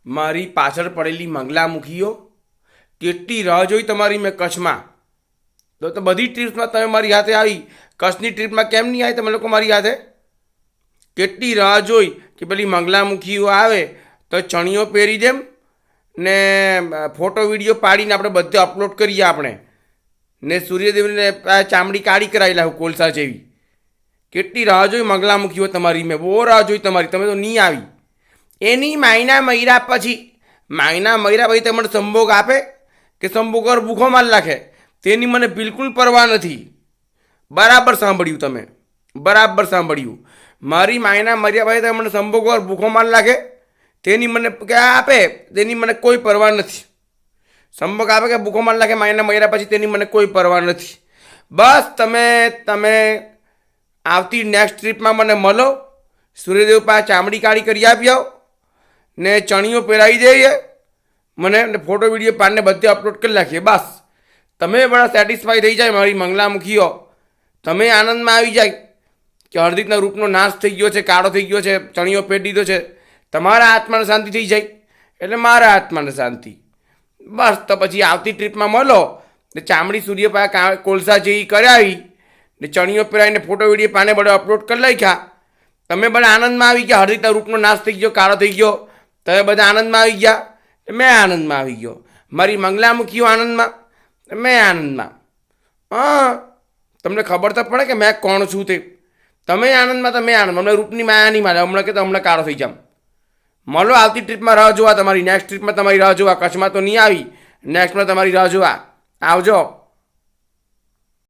મારી પાછળ પડેલી મંગલામુખીઓ કેટલી રાહ જોઈ તમારી મેં કચ્છમાં. તો બધી ટ્રીપ્સમાં તમે મારી હાથે આવી, કચ્છની ટ્રીપમાં કેમ નહીં આવી તમે લોકો મારી હાથે? કેટલી રાહ જોઈ કે પેલી મંગલામુખીઓ આવે તો ચણિયો પહેરી દેમ ને ફોટો વિડીયો પાડીને આપણે બધે અપલોડ કરીએ આપણે, ને સૂર્યદેવને ચામડી કાળી કરાવી લાવું કોલસા જેવી. કેટલી રાહ જોઈ મંગલામુખીઓ તમારી મેં, બહુ રાહ જોઈ તમારી, તમે તો નહીં આવી. એની માયના મૈરા પછી માયના મૈરા ભાઈ તમને સંભોગ આપે કે સંભોગ પર ભૂખો માર નાખે તેની મને બિલકુલ પરવા નથી. બરાબર સાંભળ્યું તમે, બરાબર સાંભળ્યું. મારી માયના મર્યા ભાઈ તમને સંભોગ પર ભૂખો માર નાખે તેની મને કે આપે તેની મને કોઈ પરવા નથી. સંભોગ આપે કે ભૂખો માર નાખે માયના મર્યા પછી તેની મને કોઈ પરવા નથી. બસ તમે આવતી નેક્સ્ટ ટ્રીપમાં મને મળો, સૂર્યદેવ પાસે ચામડી કાળી કરી આપી આવો ને ચણિયો પહેરાવી દઈએ મને, ને ફોટો વિડીયો પાડીને બધે અપલોડ કરી નાખીએ. બસ તમે બડા સેટિસ્ફાઈ થઈ જાય મારી મંગલામુખીઓ, તમે આનંદમાં આવી જાય કે હળદીકના રૂપનો નાશ થઈ ગયો છે, કાળો થઈ ગયો છે, ચણિયો પહેરી દીધો છે. તમારા આત્માને શાંતિ થઈ જાય એટલે મારા આત્માને શાંતિ. બસ તો પછી આવતી ટ્રીપમાં મળો ને ચામડી સૂર્ય પાસે કોલસા જેવી કરાવી ને ચણિયો પહેરાવીને ફોટો વિડીયો પાને બધો અપલોડ કરી નાખ્યા. તમે બધા આનંદમાં આવી ગયા, હળદીકના રૂપનો નાશ થઈ ગયો, કાળો થઈ ગયો, તમે બધા આનંદમાં આવી ગયા, મેં આનંદમાં આવી ગયો. મારી મંગલામુખીઓ આનંદમાં, મેં આનંદમાં. હા, તમને ખબર તો પડે કે મેં કોણ છું તે. તમે આનંદમાં તો મેં આનંદમાં. હમણાં રૂપની માયા નહીં માને, હમણાં કે તો હમણાં કાળો થઈ જામ. મળો આવતી ટ્રીપમાં રાહ જોવા તમારી, નેક્સ્ટ ટ્રીપમાં તમારી રાહ જોવા. કચ્છમાં તો નહીં આવી, નેક્સ્ટમાં તમારી રાહ જોવા. આવજો.